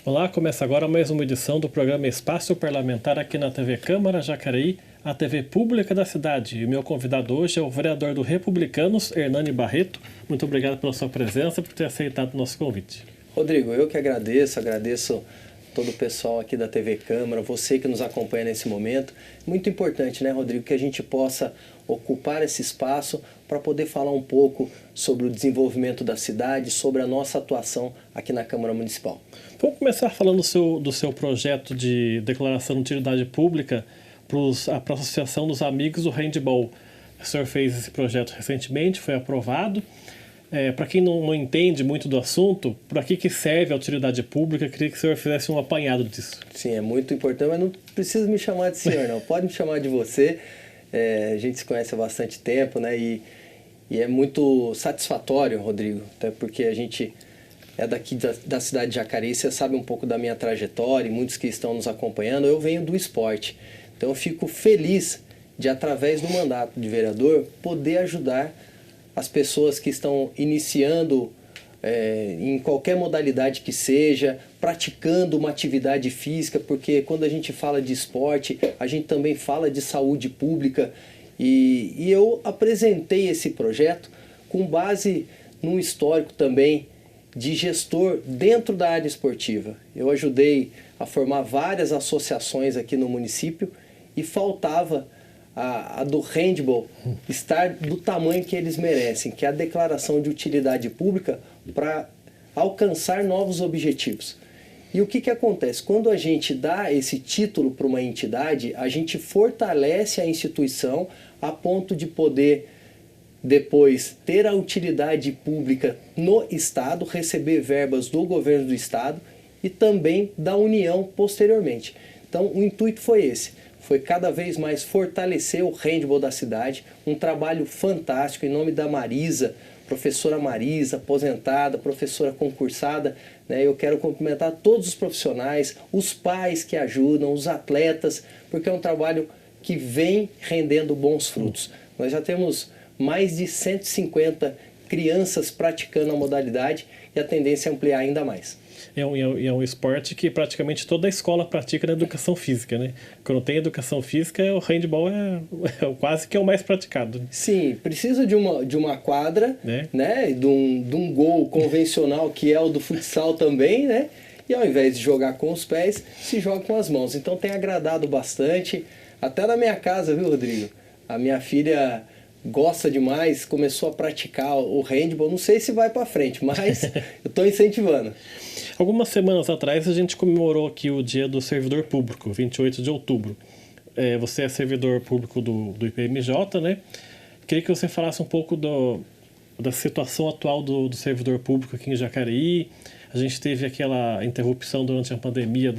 Olá, começa agora mais uma edição do programa Espaço Parlamentar aqui na TV Câmara Jacareí, a TV pública da cidade. E o meu convidado hoje é o vereador do Republicanos, Hernani Barreto. Muito obrigado pela sua presença e por ter aceitado o nosso convite. Rodrigo, eu que agradeço todo o pessoal aqui da TV Câmara, você que nos acompanha nesse momento. Muito importante, né, Rodrigo, que a gente possa ocupar esse espaço para poder falar um pouco sobre o desenvolvimento da cidade, sobre a nossa atuação aqui na Câmara Municipal. Vamos começar falando do seu projeto de declaração de utilidade pública para a Associação dos Amigos do Handball. O senhor fez esse projeto recentemente, foi aprovado. Para quem não entende muito do assunto, para que serve a utilidade pública, queria que o senhor fizesse um apanhado disso. Sim, é muito importante, mas não precisa me chamar de senhor, não. Pode me chamar de você. A gente se conhece há bastante tempo, né? E é muito satisfatório, Rodrigo, até porque a gente é daqui da cidade de Jacareí, você sabe um pouco da minha trajetória e muitos que estão nos acompanhando. Eu venho do esporte, então eu fico feliz de, através do mandato de vereador, poder ajudar as pessoas que estão iniciando em qualquer modalidade que seja, praticando uma atividade física, porque quando a gente fala de esporte, a gente também fala de saúde pública. E eu apresentei esse projeto com base num histórico também de gestor dentro da área esportiva. Eu ajudei a formar várias associações aqui no município e faltava a do handball estar do tamanho que eles merecem, que é a declaração de utilidade pública para alcançar novos objetivos. E o que acontece? Quando a gente dá esse título para uma entidade, a gente fortalece a instituição a ponto de poder depois ter a utilidade pública no Estado, receber verbas do governo do Estado e também da União posteriormente. Então o intuito foi esse. Foi cada vez mais fortalecer o handball da cidade, um trabalho fantástico em nome da Marisa, professora Marisa, aposentada, professora concursada, né? Eu quero cumprimentar todos os profissionais, os pais que ajudam, os atletas, porque é um trabalho que vem rendendo bons frutos. Nós já temos mais de 150 crianças praticando a modalidade e a tendência é ampliar ainda mais. É um esporte que praticamente toda a escola pratica na educação física, né? Quando tem educação física, o handball é quase que é o mais praticado. Sim, precisa de uma quadra, né? De um gol convencional, que é o do futsal também, né? E ao invés de jogar com os pés, se joga com as mãos. Então tem agradado bastante, até na minha casa, viu, Rodrigo? A minha filha gosta demais, começou a praticar o handball. Não sei se vai para frente, mas eu estou incentivando. Algumas semanas atrás a gente comemorou aqui o Dia do Servidor Público, 28 de outubro. Você é servidor público do IPMJ, né? Queria que você falasse um pouco da situação atual do servidor público aqui em Jacareí. A gente teve aquela interrupção durante a pandemia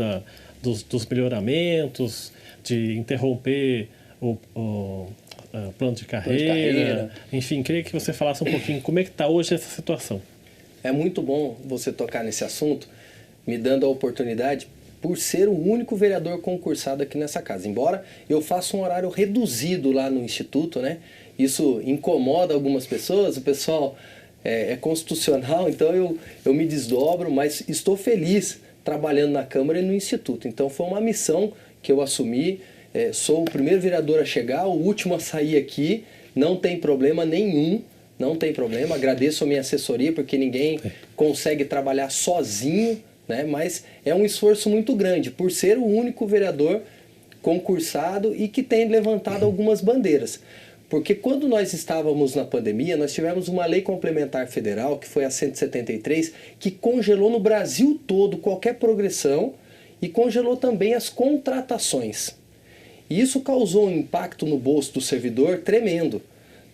dos melhoramentos, de interromper o plano de carreira. Enfim, queria que você falasse um pouquinho como é que está hoje essa situação. É muito bom você tocar nesse assunto, me dando a oportunidade, por ser o único vereador concursado aqui nessa casa. Embora eu faça um horário reduzido lá no Instituto, né? Isso incomoda algumas pessoas, o pessoal é constitucional, então eu me desdobro, mas estou feliz trabalhando na Câmara e no Instituto. Então foi uma missão que eu assumi, sou o primeiro vereador a chegar, o último a sair aqui, não tem problema nenhum. Não tem problema, agradeço a minha assessoria, porque ninguém consegue trabalhar sozinho, né? Mas é um esforço muito grande, por ser o único vereador concursado e que tem levantado algumas bandeiras. Porque quando nós estávamos na pandemia, nós tivemos uma lei complementar federal, que foi a 173, que congelou no Brasil todo qualquer progressão e congelou também as contratações. E isso causou um impacto no bolso do servidor tremendo.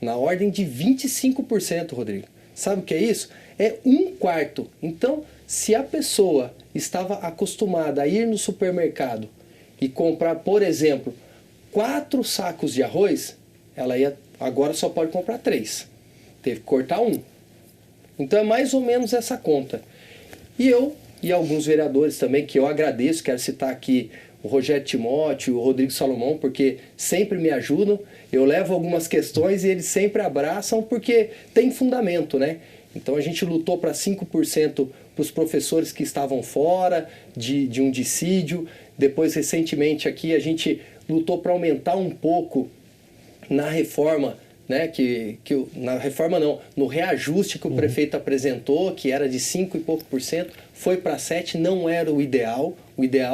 Na ordem de 25%, Rodrigo. Sabe o que é isso? É 1/4. Então, se a pessoa estava acostumada a ir no supermercado e comprar, por exemplo, 4 sacos de arroz, ela agora só pode comprar 3. Teve que cortar 1. Então é mais ou menos essa conta. E eu e alguns vereadores também, que eu agradeço, quero citar aqui o Rogério Timóteo, o Rodrigo Salomão, porque sempre me ajudam. Eu levo algumas questões e eles sempre abraçam, porque tem fundamento, né? Então a gente lutou para 5% para os professores que estavam fora de um dissídio. Depois, recentemente, aqui a gente lutou para aumentar um pouco na reforma, né, na reforma não, no reajuste que o prefeito apresentou, que era de 5 e pouco por cento, foi para 7%, não era o ideal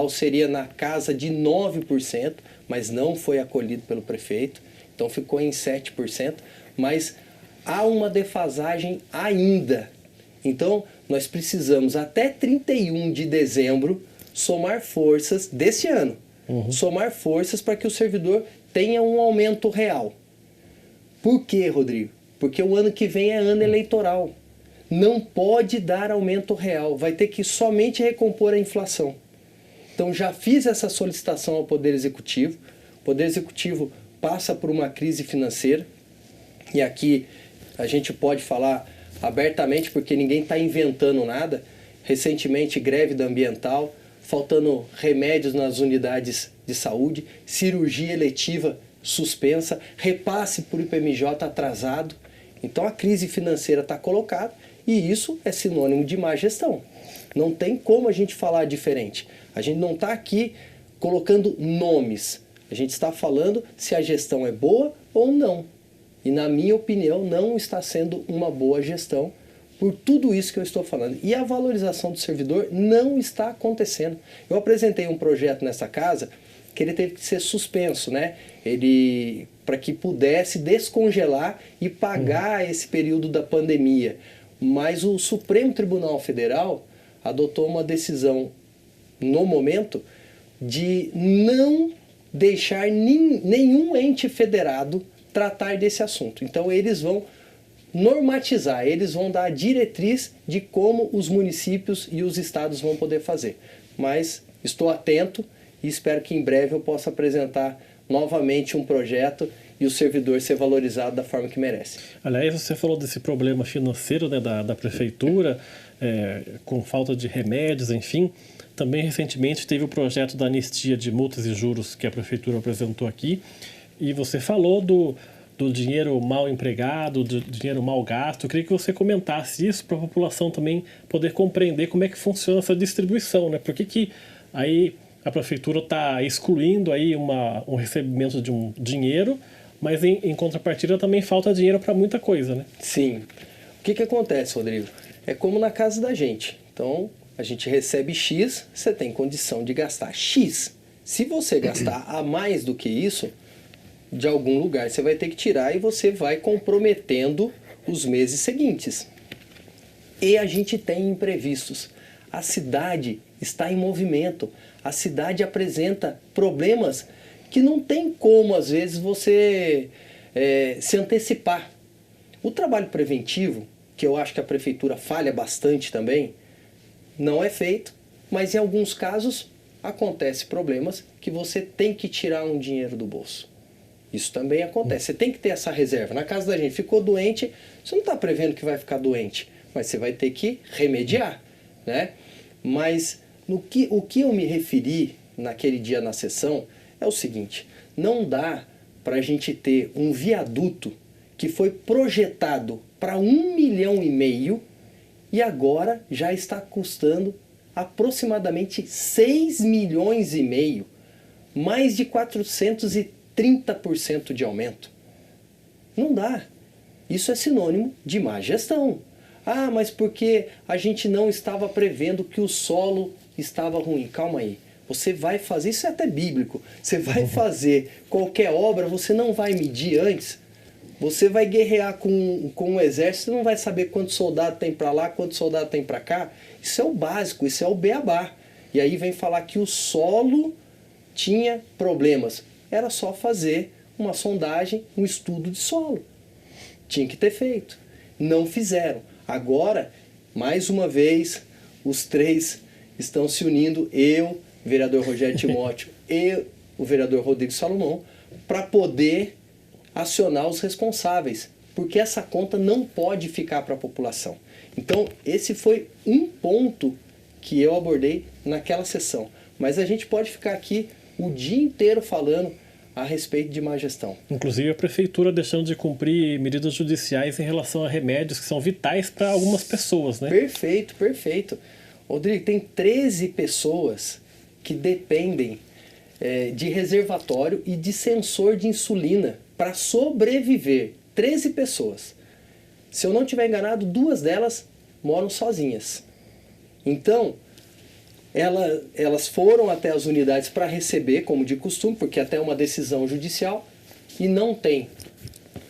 seria na casa de 9%, mas não foi acolhido pelo prefeito, então ficou em 7%, mas há uma defasagem ainda. Então, nós precisamos até 31 de dezembro somar forças desse ano, somar forças para que o servidor tenha um aumento real. Por quê, Rodrigo? Porque o ano que vem é ano eleitoral. Não pode dar aumento real, vai ter que somente recompor a inflação. Então já fiz essa solicitação ao Poder Executivo. O Poder Executivo passa por uma crise financeira e aqui a gente pode falar abertamente porque ninguém está inventando nada. Recentemente, greve da Ambiental, faltando remédios nas unidades de saúde, cirurgia eletiva suspensa, repasse por IPMJ atrasado. Então a crise financeira está colocada e isso é sinônimo de má gestão. Não tem como a gente falar diferente. A gente não está aqui colocando nomes. A gente está falando se a gestão é boa ou não. E na minha opinião não está sendo uma boa gestão por tudo isso que eu estou falando. E a valorização do servidor não está acontecendo. Eu apresentei um projeto nessa casa que ele teve que ser suspenso, né? Para que pudesse descongelar e pagar esse período da pandemia. Mas o Supremo Tribunal Federal adotou uma decisão no momento de não deixar nenhum ente federado tratar desse assunto. Então eles vão normatizar, eles vão dar a diretriz de como os municípios e os estados vão poder fazer. Mas estou atento e espero que em breve eu possa apresentar novamente um projeto e o servidor ser valorizado da forma que merece. Aliás, você falou desse problema financeiro, né, da prefeitura, com falta de remédios, enfim. Também recentemente teve o projeto da anistia de multas e juros que a prefeitura apresentou aqui. E você falou do dinheiro mal empregado, do dinheiro mal gasto. Eu queria que você comentasse isso para a população também poder compreender como é que funciona essa distribuição, né? Por que aí a prefeitura está excluindo aí um recebimento de um dinheiro, mas em contrapartida também falta dinheiro para muita coisa, né? Sim. O que acontece, Rodrigo? É como na casa da gente. Então, a gente recebe X, você tem condição de gastar X. Se você gastar a mais do que isso, de algum lugar você vai ter que tirar e você vai comprometendo os meses seguintes. E a gente tem imprevistos. A cidade está em movimento. A cidade apresenta problemas que não tem como, às vezes, você se antecipar. O trabalho preventivo, que eu acho que a prefeitura falha bastante também, não é feito, mas em alguns casos acontece problemas que você tem que tirar um dinheiro do bolso. Isso também acontece. Você tem que ter essa reserva. Na casa da gente, ficou doente, você não está prevendo que vai ficar doente, mas você vai ter que remediar, né? Mas o que eu me referi naquele dia na sessão é o seguinte: não dá para a gente ter um viaduto que foi projetado para 1,5 milhão e agora já está custando aproximadamente 6,5 milhões, mais de 430% de aumento. Não dá. Isso é sinônimo de má gestão. Ah, mas porque a gente não estava prevendo que o solo estava ruim. Calma aí. Você vai fazer, isso é até bíblico, você vai fazer qualquer obra, você não vai medir antes. Você vai guerrear com um exército, você não vai saber quantos soldados tem para lá, quantos soldados tem para cá. Isso é o básico, isso é o beabá. E aí vem falar que o solo tinha problemas. Era só fazer uma sondagem, um estudo de solo. Tinha que ter feito. Não fizeram. Agora, mais uma vez, os três estão se unindo, eu, o vereador Rogério Timóteo e o vereador Rodrigo Salomão, para poder acionar os responsáveis, porque essa conta não pode ficar para a população. Então, esse foi um ponto que eu abordei naquela sessão. Mas a gente pode ficar aqui o dia inteiro falando a respeito de má gestão. Inclusive a prefeitura deixando de cumprir medidas judiciais em relação a remédios que são vitais para algumas pessoas, né? Perfeito, perfeito. Rodrigo, tem 13 pessoas que dependem de reservatório e de sensor de insulina para sobreviver. 13 pessoas. Se eu não estiver enganado, 2 delas moram sozinhas. Então, elas foram até as unidades para receber, como de costume, porque até uma decisão judicial, e não tem.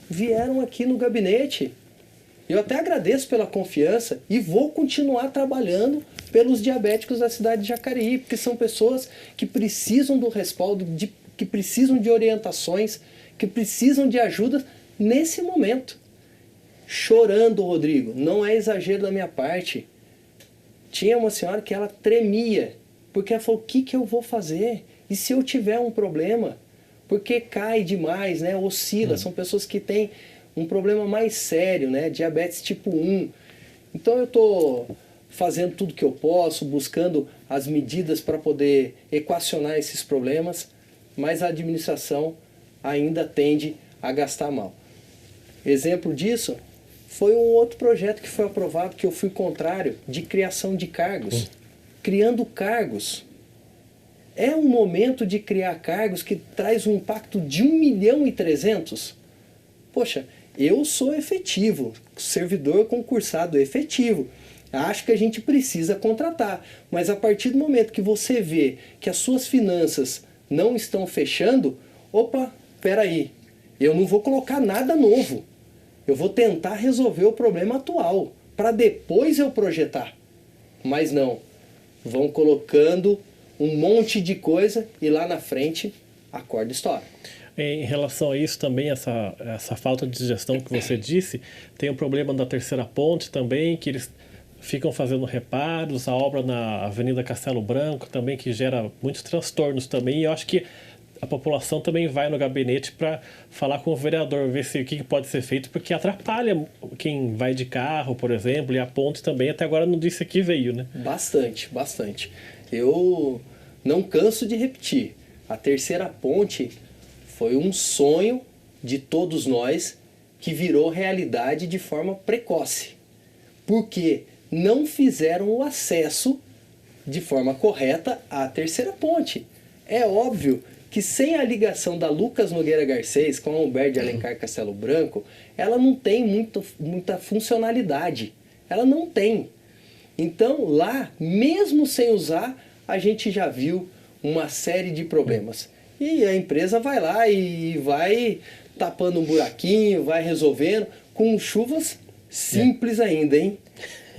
Vieram aqui no gabinete. Eu até agradeço pela confiança e vou continuar trabalhando pelos diabéticos da cidade de Jacareí, porque são pessoas que precisam do respaldo, que precisam de orientações, que precisam de ajuda nesse momento. Chorando, Rodrigo, não é exagero da minha parte. Tinha uma senhora que ela tremia, porque ela falou, o que eu vou fazer? E se eu tiver um problema? Porque cai demais, né? Oscila, são pessoas que têm um problema mais sério, né? Diabetes tipo 1. Então eu estou fazendo tudo que eu posso, buscando as medidas para poder equacionar esses problemas, mas a administração ainda tende a gastar mal. Exemplo disso foi um outro projeto que foi aprovado, que eu fui contrário, de criação de cargos. Criando cargos. É um momento de criar cargos que traz um impacto de 1.300.000. Poxa, eu sou efetivo, servidor concursado efetivo. Acho que a gente precisa contratar. Mas a partir do momento que você vê que as suas finanças não estão fechando, opa, peraí, eu não vou colocar nada novo. Eu vou tentar resolver o problema atual, para depois eu projetar. Mas não, vão colocando um monte de coisa e lá na frente a corda estoura. Em relação a isso também, essa falta de gestão que você disse, tem o problema da terceira ponte também, que eles ficam fazendo reparos, a obra na Avenida Castelo Branco também, que gera muitos transtornos também, e eu acho que a população também vai no gabinete para falar com o vereador, ver o que pode ser feito, porque atrapalha quem vai de carro, por exemplo, e a ponte também, até agora não disse que veio, né? Bastante, bastante. Eu não canso de repetir, a terceira ponte foi um sonho de todos nós que virou realidade de forma precoce, porque não fizeram o acesso de forma correta à terceira ponte. É óbvio que sem a ligação da Lucas Nogueira Garcês com a Humberto de Alencar Castelo Branco, ela não tem muita funcionalidade. Ela não tem. Então lá, mesmo sem usar, a gente já viu uma série de problemas. E a empresa vai lá e vai tapando um buraquinho, vai resolvendo, com chuvas simples ainda, hein?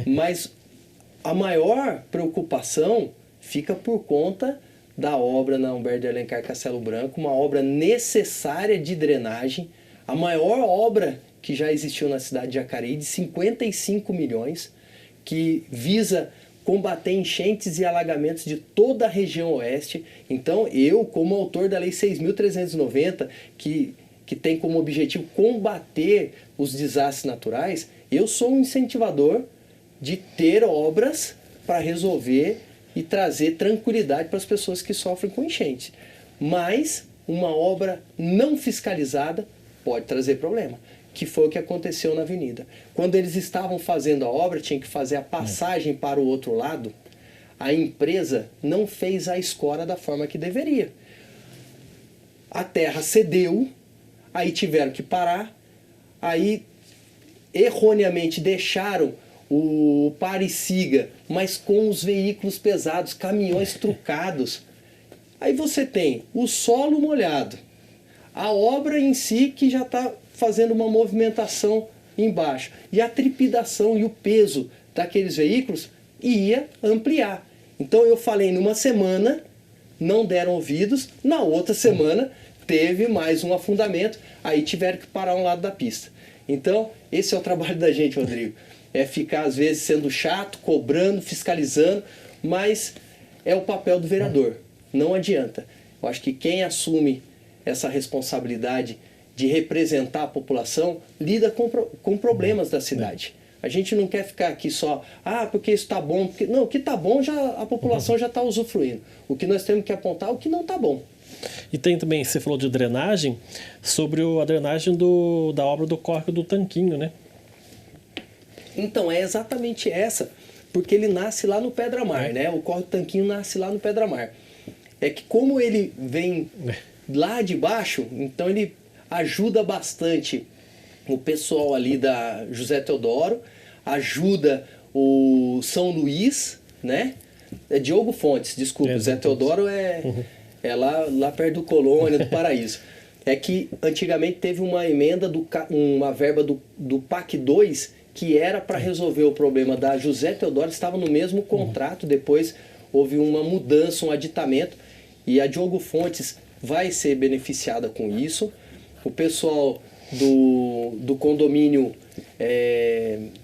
Mas a maior preocupação fica por conta da obra na Humberto de Alencar Castelo Branco, uma obra necessária de drenagem, a maior obra que já existiu na cidade de Jacareí, de 55 milhões, que visa combater enchentes e alagamentos de toda a região oeste. Então eu, como autor da Lei 6.390, que tem como objetivo combater os desastres naturais, eu sou um incentivador de ter obras para resolver e trazer tranquilidade para as pessoas que sofrem com enchente. Mas uma obra não fiscalizada pode trazer problema, que foi o que aconteceu na avenida. Quando eles estavam fazendo a obra, tinha que fazer a passagem para o outro lado, a empresa não fez a escora da forma que deveria. A terra cedeu, aí tiveram que parar, aí erroneamente deixaram o pare e siga, mas com os veículos pesados, caminhões trucados. Aí você tem o solo molhado, a obra em si que já está fazendo uma movimentação embaixo, e a trepidação e o peso daqueles veículos ia ampliar. Então eu falei numa semana, não deram ouvidos, na outra semana teve mais um afundamento, aí tiveram que parar um lado da pista. Então esse é o trabalho da gente, Rodrigo. É ficar às vezes sendo chato, cobrando, fiscalizando, mas é o papel do vereador, não adianta. Eu acho que quem assume essa responsabilidade de representar a população lida com problemas da cidade. A gente não quer ficar aqui só, porque isso está bom. Porque... Não, o que está bom, a população já está usufruindo. O que nós temos que apontar é o que não está bom. E tem também, você falou de drenagem, sobre a drenagem da obra do córrego do Tanquinho, né? Então, é exatamente essa, porque ele nasce lá no Pedra-Mar, né? O córrego do Tanquinho nasce lá no Pedra-Mar. É que como ele vem lá de baixo, então ele ajuda bastante o pessoal ali da José Teodoro, ajuda o São Luís, né? É Diogo Fontes, desculpa, José Teodoro é lá perto do Colônia, do Paraíso. É que antigamente teve uma emenda, uma verba do PAC 2, que era para resolver o problema da José Teodoro, estava no mesmo contrato, depois houve uma mudança, um aditamento, e a Diogo Fontes vai ser beneficiada com isso. O pessoal do condomínio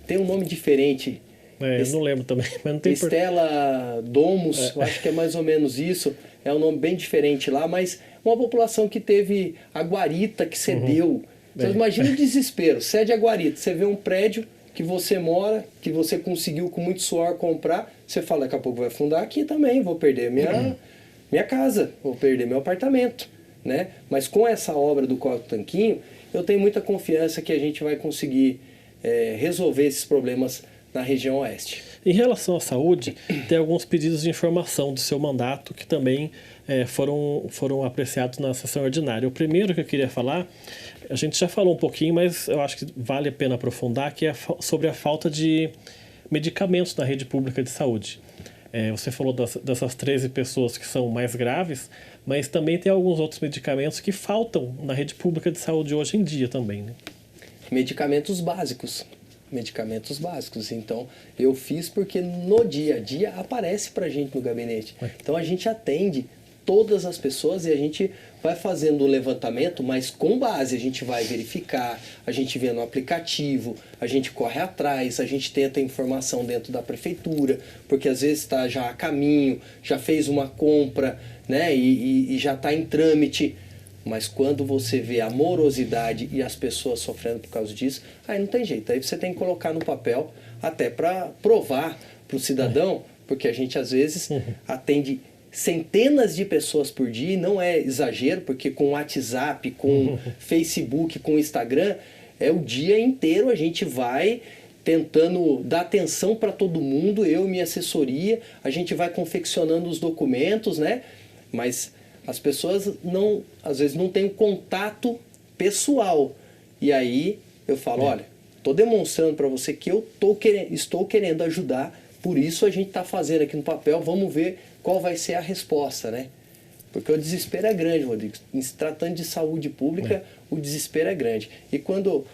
tem um nome diferente. Eu não lembro também, mas não tem Estela Domus, eu acho que é mais ou menos isso. É um nome bem diferente lá, mas uma população que teve a guarita que cedeu. Você imagina o desespero, cede a guarita, você vê um prédio que você mora, que você conseguiu com muito suor comprar, você fala, daqui a pouco vai afundar aqui também, vou perder minha casa, vou perder meu apartamento, né? Mas com essa obra do Córrego do Tanquinho, eu tenho muita confiança que a gente vai conseguir resolver esses problemas na região oeste. Em relação à saúde, tem alguns pedidos de informação do seu mandato que também foram apreciados na sessão ordinária. O primeiro que eu queria falar, a gente já falou um pouquinho, mas eu acho que vale a pena aprofundar, que é sobre a falta de medicamentos na rede pública de saúde. Você falou dessas 13 pessoas que são mais graves, mas também tem alguns outros medicamentos que faltam na rede pública de saúde hoje em dia também, né? Medicamentos básicos. Então, eu fiz porque no dia a dia aparece pra gente no gabinete. Então, a gente atende todas as pessoas e a gente vai fazendo o levantamento, mas com base. A gente vai verificar, a gente vê no aplicativo, a gente corre atrás, a gente tenta informação dentro da prefeitura, porque às vezes está já a caminho, já fez uma compra, né, e já está em trâmite. Mas quando você vê a morosidade e as pessoas sofrendo por causa disso, aí não tem jeito. Aí você tem que colocar no papel até para provar para o cidadão, porque a gente às vezes atende centenas de pessoas por dia, e não é exagero, porque com WhatsApp, com Facebook, com Instagram, o dia inteiro a gente vai tentando dar atenção para todo mundo, eu e minha assessoria, a gente vai confeccionando os documentos, né? Mas as pessoas às vezes não têm contato pessoal. E aí eu falo, olha, estou demonstrando para você que eu estou querendo ajudar, por isso a gente está fazendo aqui no papel, vamos ver qual vai ser a resposta, né? Porque o desespero é grande, Rodrigo. Em se tratando de saúde pública, o desespero é grande. E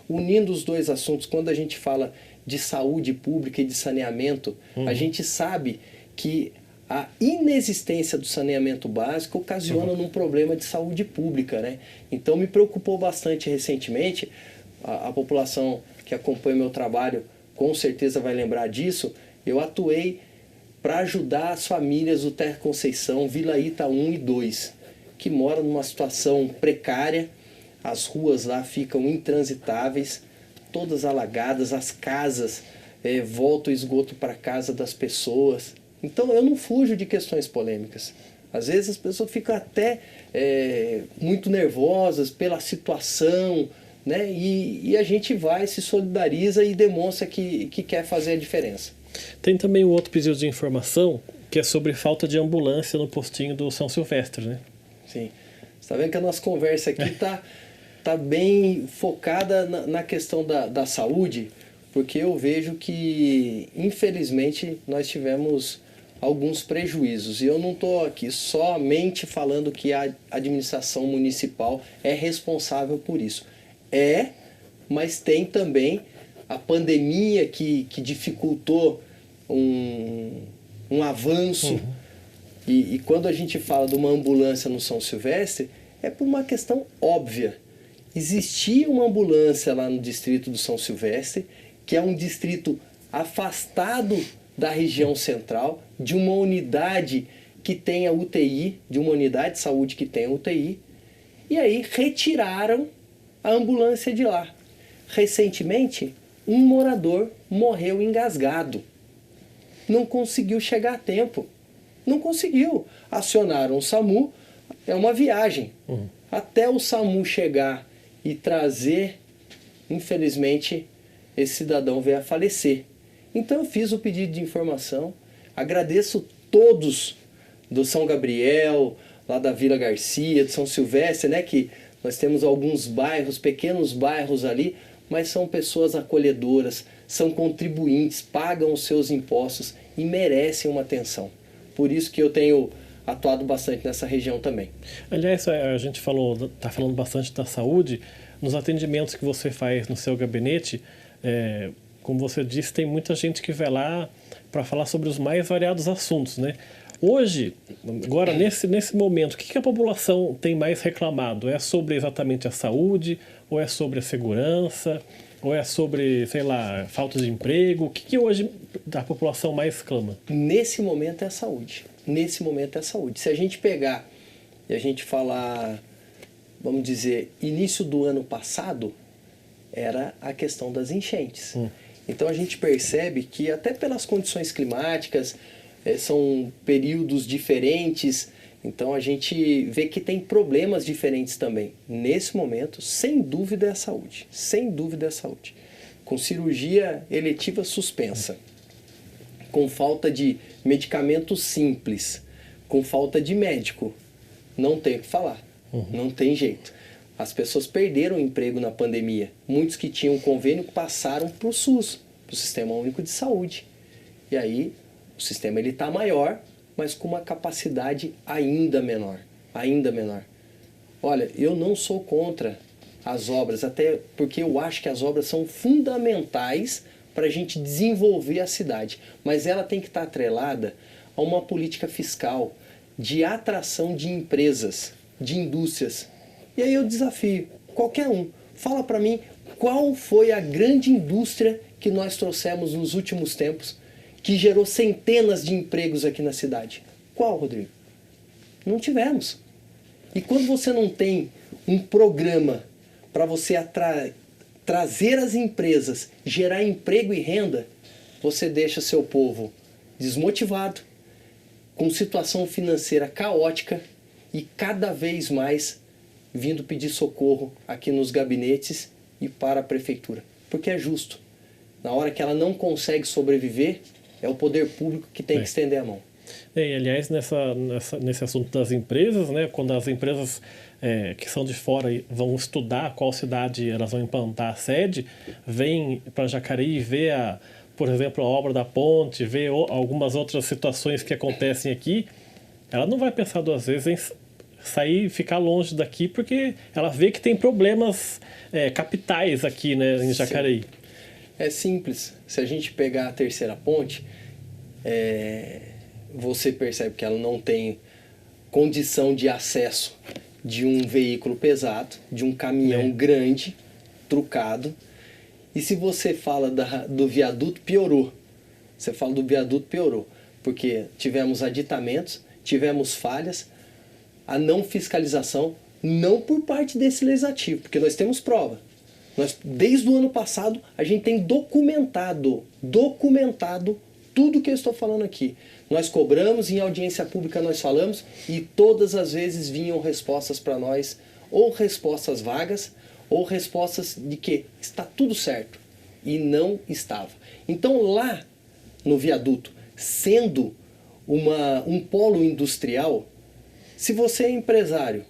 unindo os dois assuntos, quando a gente fala de saúde pública e de saneamento, a gente sabe que a inexistência do saneamento básico ocasiona num problema de saúde pública, né? Então me preocupou bastante recentemente, a população que acompanha meu trabalho com certeza vai lembrar disso, eu atuei para ajudar as famílias do Terra Conceição, Vila Ita 1 e 2, que moram numa situação precária, as ruas lá ficam intransitáveis, todas alagadas, as casas, volta o esgoto para a casa das pessoas. Então eu não fujo de questões polêmicas. Às vezes as pessoas ficam até muito nervosas pela situação, né? E a gente vai, se solidariza e demonstra que quer fazer a diferença. Tem também um outro pedido de informação, que é sobre falta de ambulância no postinho do São Silvestre, né? Sim. Você está vendo que a nossa conversa aqui tá bem focada na questão da saúde, porque eu vejo que, infelizmente, nós tivemos alguns prejuízos. E eu não estou aqui somente falando que a administração municipal é responsável por isso. Mas tem também a pandemia que dificultou um avanço. E quando a gente fala de uma ambulância no São Silvestre, é por uma questão óbvia. Existia uma ambulância lá no distrito do São Silvestre, que é um distrito afastado da região central, de uma unidade que tenha UTI, de uma unidade de saúde que tenha UTI, e aí retiraram a ambulância de lá. Recentemente, um morador morreu engasgado. Não conseguiu chegar a tempo. Não conseguiu. Acionaram o SAMU, é uma viagem. Até o SAMU chegar e trazer, infelizmente, esse cidadão veio a falecer. Então eu fiz o pedido de informação, agradeço todos do São Gabriel, lá da Vila Garcia, de São Silvestre, né, que nós temos alguns bairros, pequenos bairros ali, mas são pessoas acolhedoras, são contribuintes, pagam os seus impostos e merecem uma atenção. Por isso que eu tenho atuado bastante nessa região também. Aliás, a gente está falando bastante da saúde. Nos atendimentos que você faz no seu gabinete, como você disse, tem muita gente que vai lá para falar sobre os mais variados assuntos, né? Hoje, agora nesse momento, o que a população tem mais reclamado? É sobre exatamente a saúde, ou é sobre a segurança, ou é sobre, sei lá, falta de emprego? O que hoje a população mais clama? Nesse momento é a saúde. Nesse momento é a saúde. Se a gente pegar e a gente falar, vamos dizer, início do ano passado, era a questão das enchentes. Então a gente percebe que até pelas condições climáticas, são períodos diferentes, então a gente vê que tem problemas diferentes também. Nesse momento, sem dúvida é a saúde. Sem dúvida é a saúde. Com cirurgia eletiva suspensa, com falta de medicamento simples, com falta de médico, não tem o que falar, não tem jeito. As pessoas perderam o emprego na pandemia. Muitos que tinham convênio passaram para o SUS, para o Sistema Único de Saúde. E aí o sistema está maior, mas com uma capacidade ainda menor. Ainda menor. Olha, eu não sou contra as obras, até porque eu acho que as obras são fundamentais para a gente desenvolver a cidade. Mas ela tem que estar atrelada a uma política fiscal de atração de empresas, de indústrias. E aí eu desafio qualquer um. Fala para mim qual foi a grande indústria que nós trouxemos nos últimos tempos que gerou centenas de empregos aqui na cidade. Qual, Rodrigo? Não tivemos. E quando você não tem um programa para você trazer as empresas, gerar emprego e renda, você deixa seu povo desmotivado, com situação financeira caótica e cada vez mais vindo pedir socorro aqui nos gabinetes e para a prefeitura. Porque é justo. Na hora que ela não consegue sobreviver, é o poder público que tem que estender a mão. E, aliás, nesse assunto das empresas, né, quando as empresas que são de fora vão estudar qual cidade elas vão implantar a sede, vêm para Jacareí e vê, por exemplo, a obra da ponte, vê algumas outras situações que acontecem aqui, ela não vai pensar duas vezes em sair e ficar longe daqui, porque ela vê que tem problemas capitais aqui, né, em Jacareí. Sim. É simples. Se a gente pegar a terceira ponte, você percebe que ela não tem condição de acesso de um veículo pesado, de um caminhão grande, trucado. E se você fala do viaduto, piorou. Você fala do viaduto, piorou. Porque tivemos aditamentos, tivemos falhas, a não fiscalização, não por parte desse legislativo, porque nós temos prova. Desde o ano passado, a gente tem documentado tudo que eu estou falando aqui. Nós cobramos, em audiência pública nós falamos, e todas as vezes vinham respostas para nós, ou respostas vagas, ou respostas de que está tudo certo. E não estava. Então lá no viaduto, sendo um polo industrial, se você é empresário,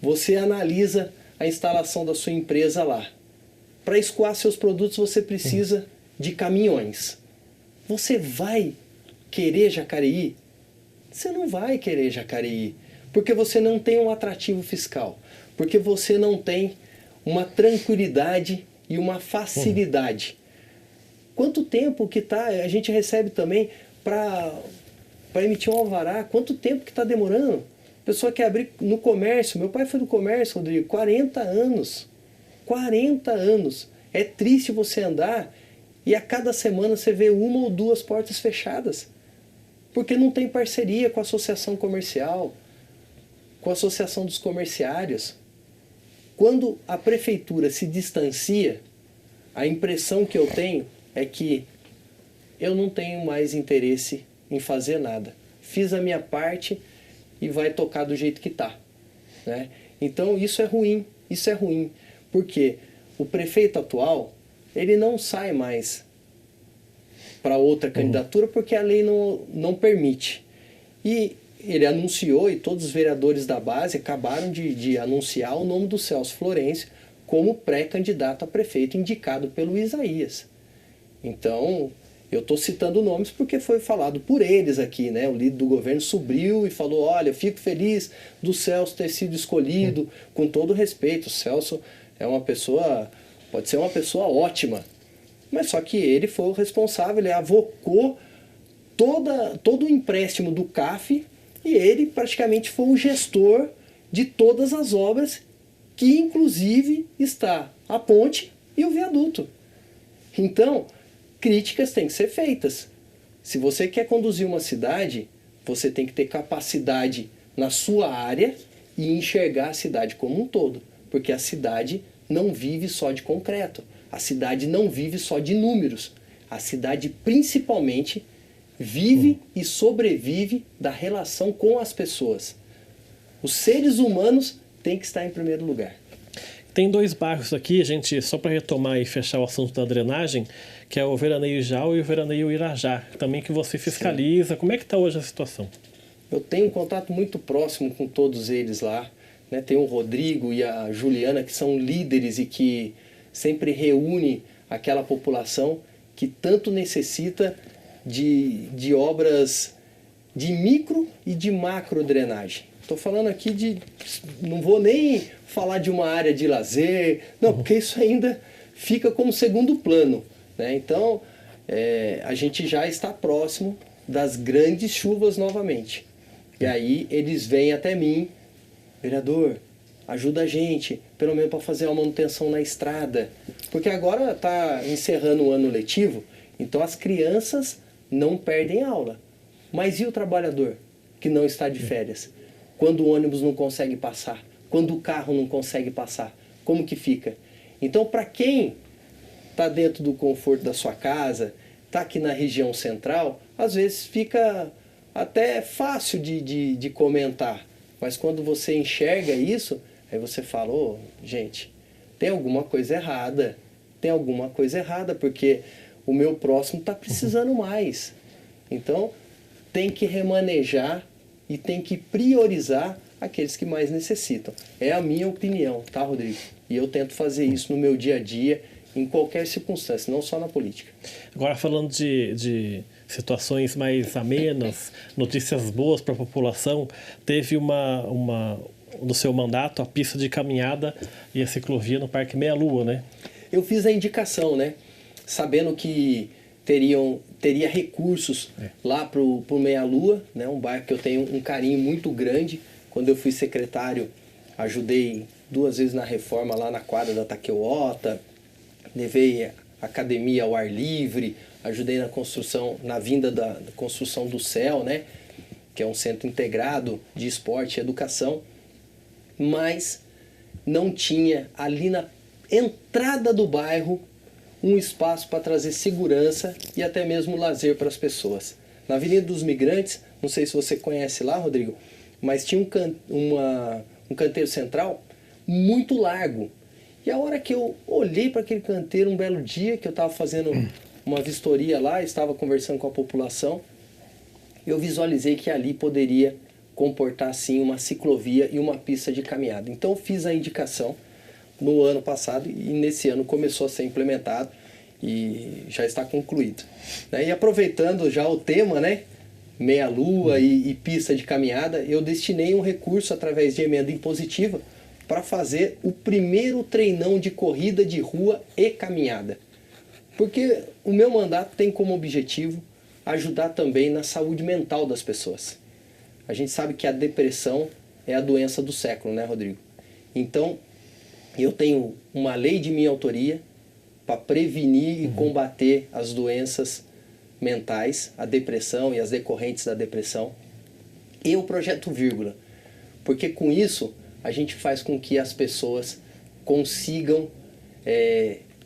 você analisa a instalação da sua empresa lá. Para escoar seus produtos você precisa de caminhões. Você vai querer Jacareí? Você não vai querer Jacareí, porque você não tem um atrativo fiscal, porque você não tem uma tranquilidade e uma facilidade. Quanto tempo que a gente recebe também para emitir um alvará? Quanto tempo que está demorando? A pessoa quer abrir no comércio. Meu pai foi do comércio, Rodrigo, 40 anos. 40 anos. É triste você andar e a cada semana você vê uma ou duas portas fechadas. Porque não tem parceria com a associação comercial, com a associação dos comerciários. Quando a prefeitura se distancia, a impressão que eu tenho é que eu não tenho mais interesse em fazer nada. Fiz a minha parte, e vai tocar do jeito que está, né? Então isso é ruim, porque o prefeito atual, ele não sai mais para outra candidatura porque a lei não permite. E ele anunciou, e todos os vereadores da base acabaram de anunciar o nome do Celso Florencio como pré-candidato a prefeito indicado pelo Isaías. Então, eu estou citando nomes porque foi falado por eles aqui, né? O líder do governo subiu e falou, olha, eu fico feliz do Celso ter sido escolhido, com todo respeito. O Celso é uma pessoa, pode ser uma pessoa ótima, mas só que ele foi o responsável, ele avocou todo o empréstimo do CAF e ele praticamente foi o gestor de todas as obras, que inclusive está a ponte e o viaduto. Então, críticas têm que ser feitas. Se você quer conduzir uma cidade, você tem que ter capacidade na sua área e enxergar a cidade como um todo, porque a cidade não vive só de concreto, a cidade não vive só de números, a cidade principalmente vive e sobrevive da relação com as pessoas. Os seres humanos têm que estar em primeiro lugar. Tem 2 bairros aqui, gente, só para retomar e fechar o assunto da drenagem, que é o Veraneio Jau e o Veraneio Irajá, também que você fiscaliza. Sim. Como é que está hoje a situação? Eu tenho um contato muito próximo com todos eles lá, né? Tem o Rodrigo e a Juliana, que são líderes e que sempre reúne aquela população que tanto necessita de obras de micro e de macro drenagem. Estou falando aqui não vou nem falar de uma área de lazer, não, porque isso ainda fica como segundo plano, né? Então, a gente já está próximo das grandes chuvas novamente. E aí eles vêm até mim, vereador, ajuda a gente, pelo menos para fazer uma manutenção na estrada. Porque agora está encerrando o ano letivo, então as crianças não perdem aula. Mas e o trabalhador que não está de férias? Quando o ônibus não consegue passar? Quando o carro não consegue passar? Como que fica? Então, para quem está dentro do conforto da sua casa, está aqui na região central, às vezes fica até fácil de comentar. Mas quando você enxerga isso, aí você fala, ô, gente, tem alguma coisa errada. Tem alguma coisa errada, porque o meu próximo está precisando mais. Então, tem que remanejar e tem que priorizar aqueles que mais necessitam. É a minha opinião, tá, Rodrigo? E eu tento fazer isso no meu dia a dia, em qualquer circunstância, não só na política. Agora, falando de situações mais amenas, notícias boas para a população, teve no seu mandato a pista de caminhada e a ciclovia no Parque Meia Lua, né? Eu fiz a indicação, né? Sabendo que teria recursos lá para o Meia Lua, né? Um bairro que eu tenho um carinho muito grande. Quando eu fui secretário, ajudei 2 vezes na reforma lá na quadra da Taqueuota, levei a academia ao ar livre, ajudei na construção, na vinda da construção do CEL, né? Que é um centro integrado de esporte e educação, mas não tinha ali na entrada do bairro um espaço para trazer segurança e até mesmo lazer para as pessoas. Na Avenida dos Migrantes, não sei se você conhece lá, Rodrigo, mas tinha um canteiro central muito largo. E a hora que eu olhei para aquele canteiro um belo dia, que eu estava fazendo uma vistoria lá, estava conversando com a população, eu visualizei que ali poderia comportar sim uma ciclovia e uma pista de caminhada. Então eu fiz a indicação no ano passado e nesse ano começou a ser implementado e já está concluído. E aproveitando já o tema, né, Meia Lua e pista de caminhada, eu destinei um recurso através de emenda impositiva para fazer o primeiro treinão de corrida de rua e caminhada. Porque o meu mandato tem como objetivo ajudar também na saúde mental das pessoas. A gente sabe que a depressão é a doença do século, né, Rodrigo? Então, eu tenho uma lei de minha autoria para prevenir e combater as doenças mentais, a depressão e as decorrentes da depressão, e o Projeto Vírgula, porque com isso a gente faz com que as pessoas consigam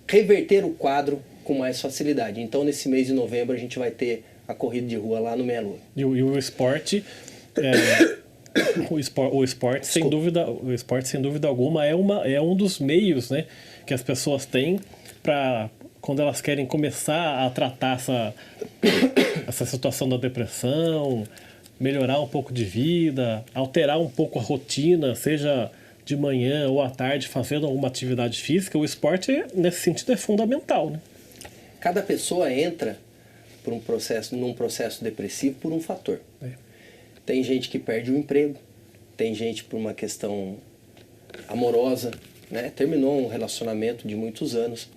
reverter o quadro com mais facilidade. Então, nesse mês de novembro, a gente vai ter a corrida de rua lá no Meia Lua. E o esporte O esporte, sem dúvida alguma, é um dos meios, né, que as pessoas têm para, quando elas querem começar a tratar essa situação da depressão, melhorar um pouco de vida, alterar um pouco a rotina, seja de manhã ou à tarde, fazendo alguma atividade física. O esporte, nesse sentido, é fundamental, né? Cada pessoa entra num processo depressivo por um fator. Tem gente que perde o emprego, tem gente por uma questão amorosa, né? Terminou um relacionamento de muitos anos,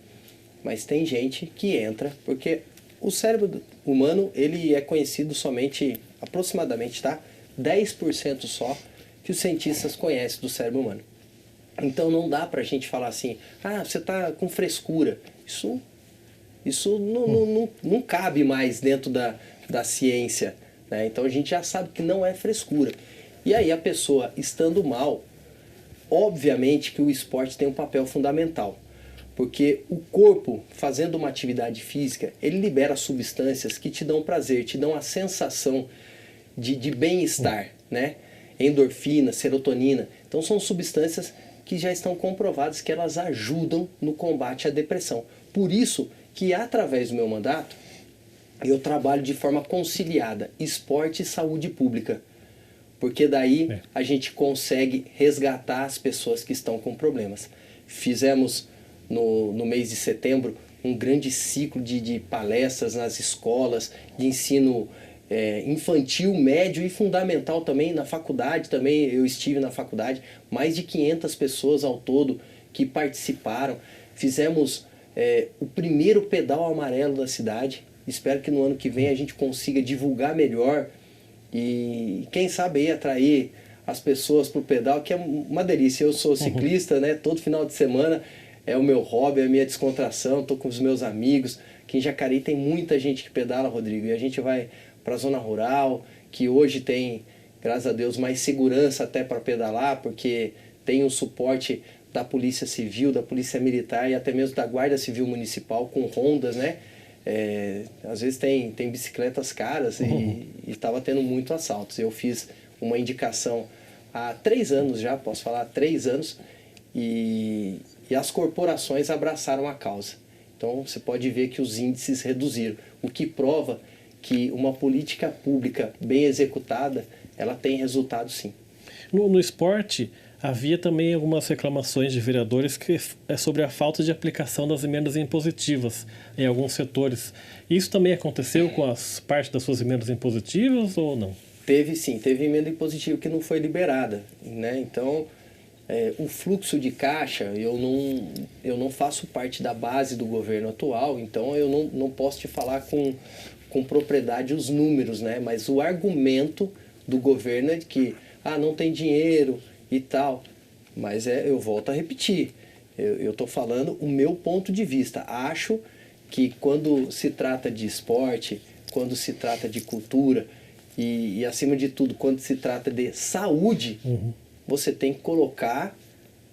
mas tem gente que entra porque o cérebro humano, ele é conhecido somente, aproximadamente, tá? 10% só que os cientistas conhecem do cérebro humano. Então não dá pra gente falar assim, você tá com frescura. Isso não cabe mais dentro da ciência, né? Então a gente já sabe que não é frescura. E aí a pessoa estando mal, obviamente que o esporte tem um papel fundamental. Porque o corpo, fazendo uma atividade física, ele libera substâncias que te dão prazer, te dão a sensação de bem-estar, né? Endorfina, serotonina. Então são substâncias que já estão comprovadas que elas ajudam no combate à depressão. Por isso que através do meu mandato, eu trabalho de forma conciliada, esporte e saúde pública. Porque daí a gente consegue resgatar as pessoas que estão com problemas. Fizemos no mês de setembro um grande ciclo de palestras nas escolas, de ensino infantil, médio e fundamental também, na faculdade também, eu estive na faculdade, mais de 500 pessoas ao todo que participaram. Fizemos o primeiro pedal amarelo da cidade, espero que no ano que vem a gente consiga divulgar melhor e quem sabe aí atrair as pessoas para o pedal, que é uma delícia. Eu sou ciclista, né? Todo final de semana é o meu hobby, é a minha descontração, estou com os meus amigos. Aqui em Jacareí tem muita gente que pedala, Rodrigo, e a gente vai para a zona rural, que hoje tem, graças a Deus, mais segurança até para pedalar, porque tem o suporte da Polícia Civil, da Polícia Militar e até mesmo da Guarda Civil Municipal com rondas, né? Às vezes tem bicicletas caras e estava tendo muito assaltos. Eu fiz uma indicação há 3 anos já, posso falar, há 3 anos, e as corporações abraçaram a causa. Então você pode ver que os índices reduziram, o que prova que uma política pública bem executada, ela tem resultado sim. No esporte, havia também algumas reclamações de vereadores que é sobre a falta de aplicação das emendas impositivas em alguns setores. Isso também aconteceu com as partes das suas emendas impositivas ou não? Teve sim, teve emenda impositiva que não foi liberada, né? Então, o fluxo de caixa, eu não faço parte da base do governo atual, então eu não posso te falar com propriedade os números, né? Mas o argumento do governo é de que não tem dinheiro e tal. Mas eu volto a repetir, eu estou falando o meu ponto de vista. Acho que quando se trata de esporte, quando se trata de cultura e acima de tudo, quando se trata de saúde, você tem que colocar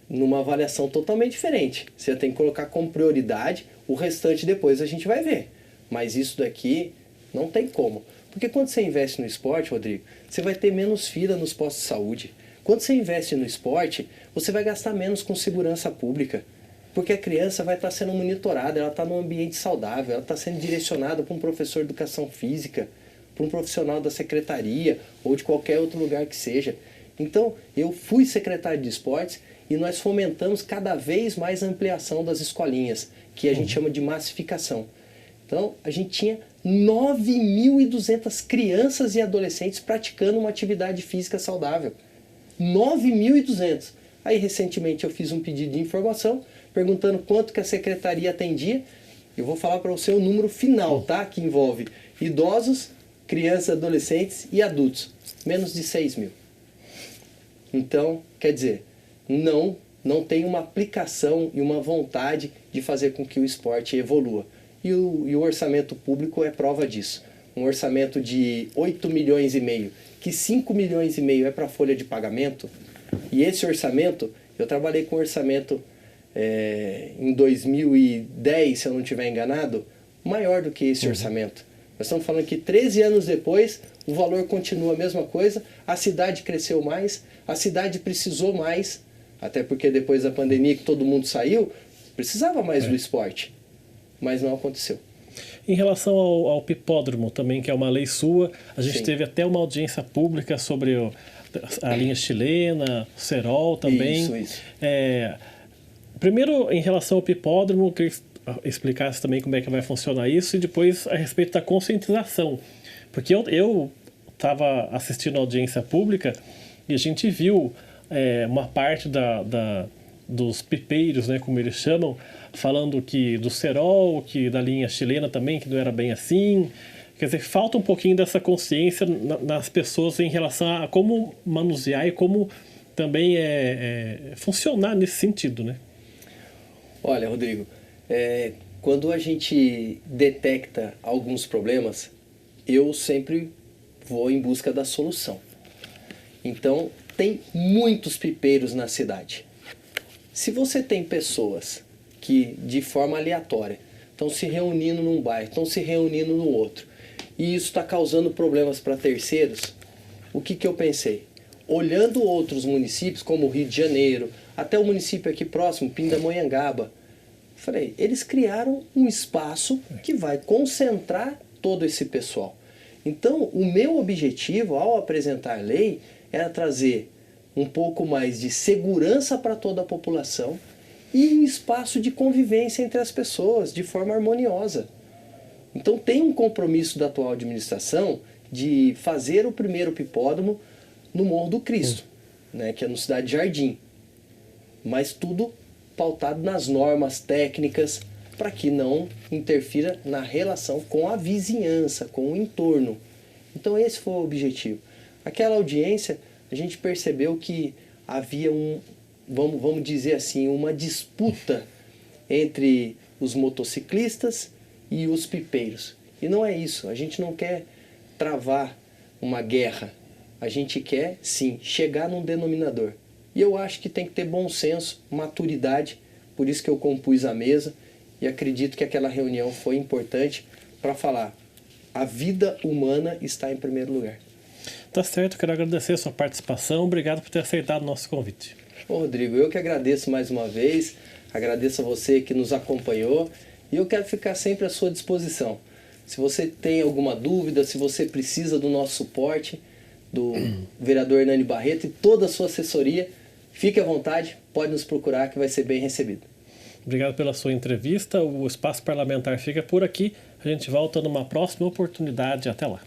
numa avaliação totalmente diferente. Você tem que colocar como prioridade, o restante depois a gente vai ver. Mas isso daqui não tem como. Porque quando você investe no esporte, Rodrigo, você vai ter menos fila nos postos de saúde. Quando você investe no esporte, você vai gastar menos com segurança pública. Porque a criança vai estar sendo monitorada, ela está num ambiente saudável, ela está sendo direcionada para um professor de educação física, para um profissional da secretaria ou de qualquer outro lugar que seja. Então, eu fui secretário de esportes e nós fomentamos cada vez mais a ampliação das escolinhas, que a gente chama de massificação. Então, a gente tinha 9.200 crianças e adolescentes praticando uma atividade física saudável. 9.200. Aí, recentemente, eu fiz um pedido de informação, perguntando quanto que a secretaria atendia. Eu vou falar para você o número final, tá? Que envolve idosos, crianças, adolescentes e adultos. Menos de 6 mil. Então, quer dizer, não tem uma aplicação e uma vontade de fazer com que o esporte evolua. E o orçamento público é prova disso. Um orçamento de 8 milhões e meio, que 5 milhões e meio é para a folha de pagamento. E esse orçamento, eu trabalhei com orçamento em 2010, se eu não estiver enganado, maior do que esse orçamento. Nós estamos falando que 13 anos depois, o valor continua a mesma coisa, a cidade cresceu mais, a cidade precisou mais, até porque depois da pandemia que todo mundo saiu, precisava mais do esporte, mas não aconteceu. Em relação ao pipódromo também, que é uma lei sua, a gente Sim. teve até uma audiência pública sobre a linha chilena, o cerol também. Isso. Primeiro, em relação ao pipódromo, eu queria que explicasse também como é que vai funcionar isso e depois a respeito da conscientização. Porque eu estava assistindo a audiência pública e a gente viu uma parte dos pipeiros, né, como eles chamam, falando que do cerol, que da linha chilena também, que não era bem assim. Quer dizer, falta um pouquinho dessa consciência nas pessoas em relação a como manusear e como também funcionar nesse sentido, né? Olha, Rodrigo, quando a gente detecta alguns problemas, eu sempre vou em busca da solução. Então, tem muitos pipeiros na cidade. Se você tem pessoas que, de forma aleatória, estão se reunindo num bairro, estão se reunindo no outro, e isso está causando problemas para terceiros, o que eu pensei? Olhando outros municípios, como o Rio de Janeiro, até o município aqui próximo, Pindamonhangaba, falei, eles criaram um espaço que vai concentrar todo esse pessoal. Então, o meu objetivo ao apresentar a lei era trazer um pouco mais de segurança para toda a população e um espaço de convivência entre as pessoas de forma harmoniosa. Então tem um compromisso da atual administração de fazer o primeiro pipódromo no Morro do Cristo, né, que é no Cidade Jardim. Mas tudo pautado nas normas técnicas para que não interfira na relação com a vizinhança, com o entorno. Então esse foi o objetivo. Aquela audiência, a gente percebeu que havia vamos dizer assim, uma disputa entre os motociclistas e os pipeiros. E não é isso, a gente não quer travar uma guerra, a gente quer sim chegar num denominador. E eu acho que tem que ter bom senso, maturidade, por isso que eu compus a mesa e acredito que aquela reunião foi importante para falar, a vida humana está em primeiro lugar. Tá certo, quero agradecer a sua participação, obrigado por ter aceitado o nosso convite. Ô Rodrigo, eu que agradeço mais uma vez, agradeço a você que nos acompanhou e eu quero ficar sempre à sua disposição. Se você tem alguma dúvida, se você precisa do nosso suporte, do vereador Hernani Barreto e toda a sua assessoria, fique à vontade, pode nos procurar que vai ser bem recebido. Obrigado pela sua entrevista, o Espaço Parlamentar fica por aqui, a gente volta numa próxima oportunidade, até lá.